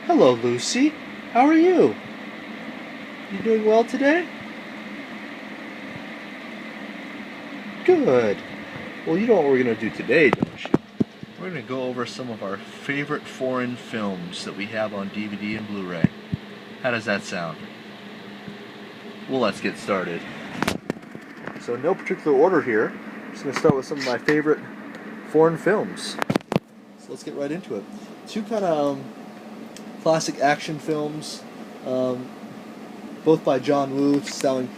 Hello, Lucy. How are you? You doing well today? Good. Well, you know what we're going to do today, don't you? We're going to go over some of our favorite foreign films that we have on DVD and Blu-ray. How does that sound? Well, let's get started. So, in no particular order here. I'm just going to start with some of my favorite foreign films. So let's get right into it. Two kind of classic action films, both by John Woo, starring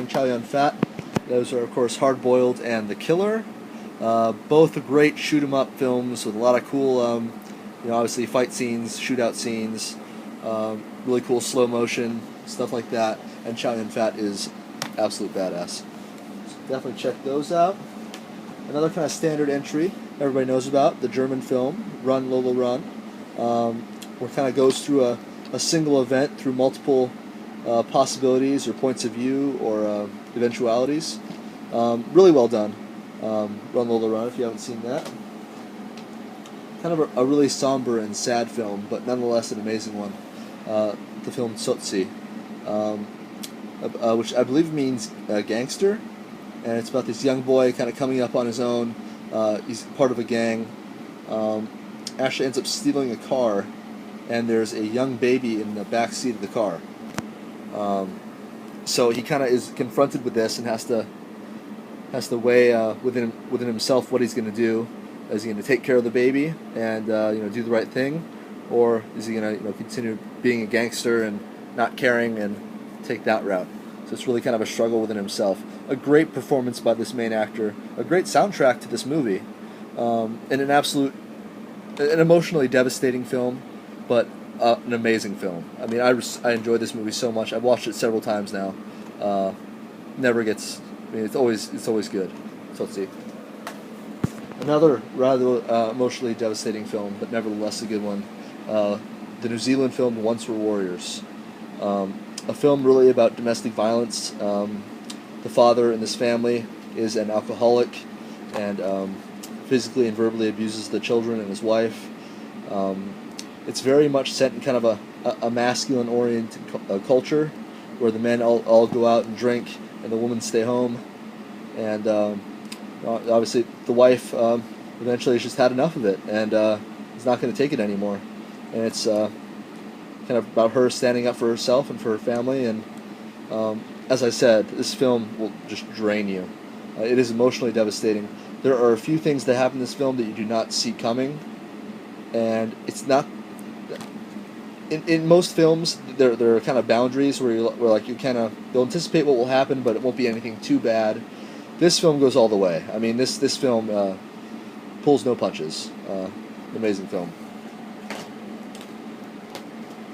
Chow Yun-fat. Those are, of course, Hard Boiled and The Killer. Both great shoot-'em-up films with a lot of cool, obviously fight scenes, shootout scenes, really cool slow motion, stuff like that. And Chow Yun-fat is absolute badass. So definitely check those out. Another kind of standard entry everybody knows about, the German film, Run, Lola, Run, where it kind of goes through a single event through multiple possibilities or points of view or eventualities. Really well done. Run, Lola, Run, if you haven't seen that. Kind of a really somber and sad film, but nonetheless an amazing one. The film Tsotsi, which I believe means gangster, and it's about this young boy kind of coming up on his own. He's part of a gang. Actually ends up stealing a car, and there's a young baby in the back seat of the car. So he kind of is confronted with this and has to weigh within himself what he's going to do. Is he going to take care of the baby and do the right thing, or is he going to continue being a gangster and not caring and take that route? So it's really kind of a struggle within himself. A great performance by this main actor. A great soundtrack to this movie, and an emotionally devastating film, but an amazing film. I mean, I enjoyed this movie so much. I've watched it several times now. Never gets. I mean, it's always good. So let's see. Another rather emotionally devastating film, but nevertheless a good one. The New Zealand film Once Were Warriors. A film really about domestic violence. The father in this family is an alcoholic and physically and verbally abuses the children and his wife. It's very much set in kind of a masculine-oriented culture, where the men all go out and drink and the women stay home. And obviously the wife eventually has just had enough of it and is not going to take it anymore. And it's kind of about her standing up for herself and for her family. And as I said, this film will just drain you. It is emotionally devastating. There are a few things that happen in this film that you do not see coming, and it's not. In most films, there are kind of boundaries where you'll anticipate what will happen, but it won't be anything too bad. This film goes all the way. I mean, this film pulls no punches. Amazing film.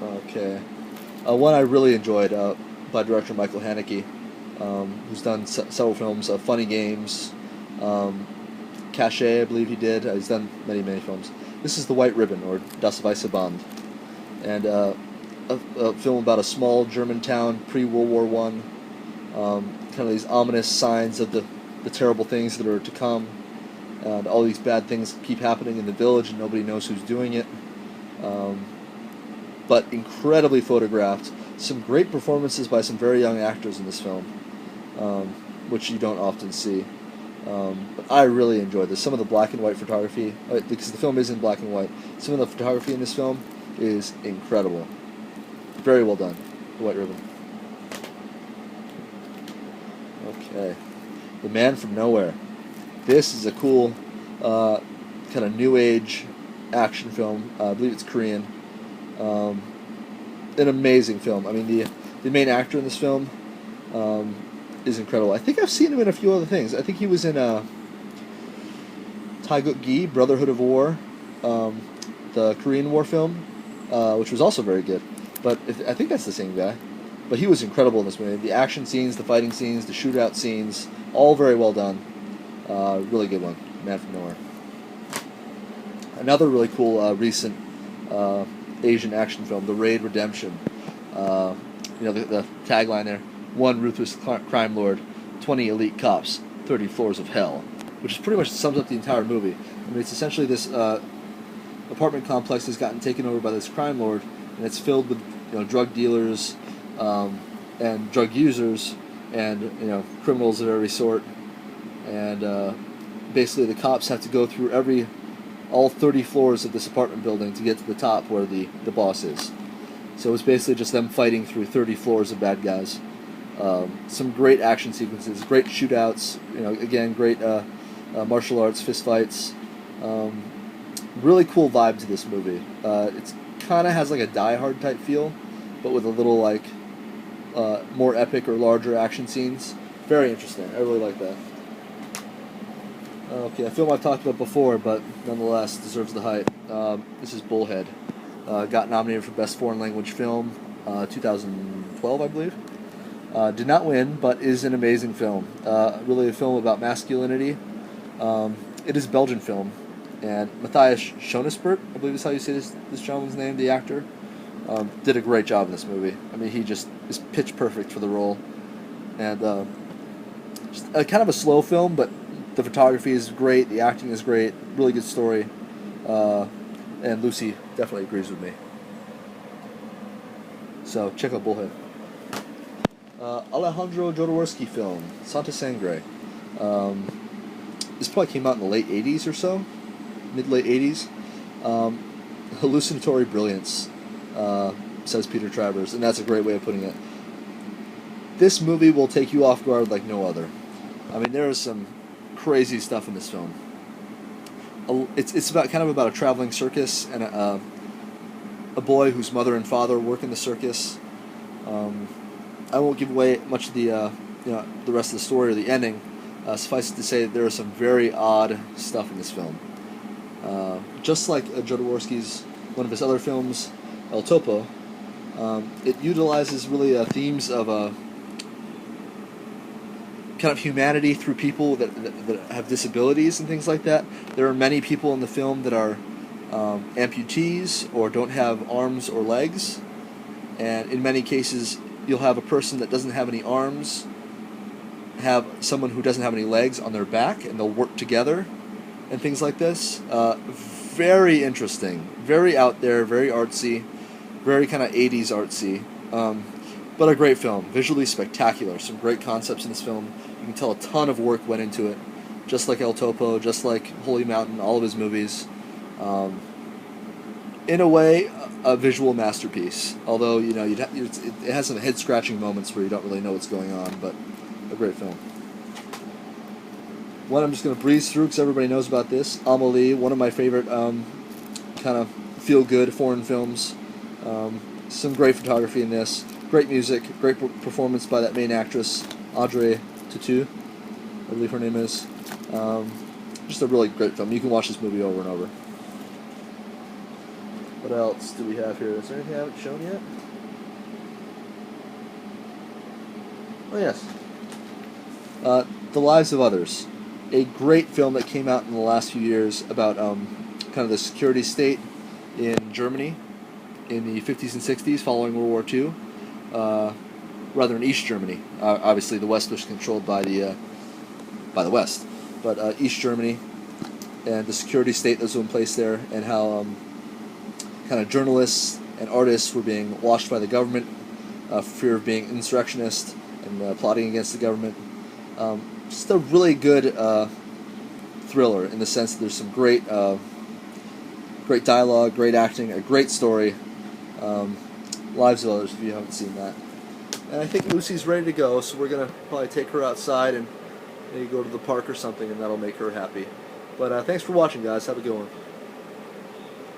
Okay, one I really enjoyed by director Michael Haneke, who's done several films. Funny Games, Caché, I believe he did. He's done many films. This is The White Ribbon, or Das Weiße Band, and a film about a small German town pre-World War I. Kind of these ominous signs of the terrible things that are to come, and all these bad things keep happening in the village, and nobody knows who's doing it. But incredibly photographed. Some great performances by some very young actors in this film, which you don't often see. But I really enjoyed this. Some of the black and white photography, because the film is in black and white, some of the photography in this film is incredible. Very well done. The White Ribbon. Okay. The Man from Nowhere. This is a cool kind of new age action film. I believe it's Korean. An amazing film. I mean, the main actor in this film is incredible. I think I've seen him in a few other things. I think he was in Taeguk Gi, Brotherhood of War, the Korean War film, which was also very good. But I think that's the same guy. But he was incredible in this movie. The action scenes, the fighting scenes, the shootout scenes, all very well done. Really good one. Man from Nowhere. Another really cool recent Asian action film, The Raid Redemption. The tagline there: one ruthless crime lord, 20 elite cops, 30 floors of hell, which is pretty much sums up the entire movie. I mean, it's essentially this apartment complex has gotten taken over by this crime lord, and it's filled with drug dealers and drug users and criminals of every sort, and basically the cops have to go through all 30 floors of this apartment building to get to the top where the boss is. So it's basically just them fighting through 30 floors of bad guys. Some great action sequences, great shootouts, again, great martial arts, fist fights. Really cool vibe to this movie. It's kind of has like a Die Hard type feel, but with a little like more epic or larger action scenes. Very interesting. I really like that. Okay, a film I've talked about before, but nonetheless deserves the hype. This is Bullhead. Got nominated for Best Foreign Language Film, 2012, I believe. Did not win, but is an amazing film. Really a film about masculinity. It is a Belgian film, and Matthias Schoenaerts, I believe is how you say this gentleman's name, the actor, did a great job in this movie. I mean, he just is pitch perfect for the role. And just kind of a slow film, but the photography is great, the acting is great, really good story, and Lucy definitely agrees with me. So check out Bullhead. Alejandro Jodorowsky film, Santa Sangre. This probably came out in the late 80s or so, mid-late 80s. Hallucinatory brilliance, says Peter Travers, and that's a great way of putting it. This movie will take you off guard like no other. I mean, there is some crazy stuff in this film. It's about a traveling circus and a boy whose mother and father work in the circus. I won't give away much of the rest of the story or the ending. Suffice it to say that there is some very odd stuff in this film. Just like Jodorowsky's one of his other films, El Topo, it utilizes really themes of kind of humanity through people that have disabilities and things like that. There are many people in the film that are amputees or don't have arms or legs, and in many cases you'll have a person that doesn't have any arms have someone who doesn't have any legs on their back, and they'll work together and things like this. Very interesting, very out there, very artsy, very kind of 80s artsy, but a great film, visually spectacular, some great concepts in this film. You can tell a ton of work went into it, just like El Topo, just like Holy Mountain, all of his movies. In a way, a visual masterpiece, although it has some head-scratching moments where you don't really know what's going on, but a great film. One I'm just going to breeze through because everybody knows about this. Amélie, one of my favorite kind of feel-good foreign films. Some great photography in this. Great music. Great performance by that main actress, Audrey Tautou, I believe her name is. Just a really great film. You can watch this movie over and over. What else do we have here? Is there anything I haven't shown yet? Oh, yes. The Lives of Others. A great film that came out in the last few years about kind of the security state in Germany in the 50s and 60s following World War II. Rather in East Germany. Obviously, the West was controlled by the West. But East Germany and the security state that was in place there, and how kind of journalists and artists were being watched by the government for fear of being insurrectionists and plotting against the government. Just a really good thriller in the sense that there's some great dialogue, great acting, a great story. Lives of Others, if you haven't seen that. And I think Lucy's ready to go, so we're going to probably take her outside and maybe go to the park or something, and that'll make her happy. But thanks for watching, guys. Have a good one.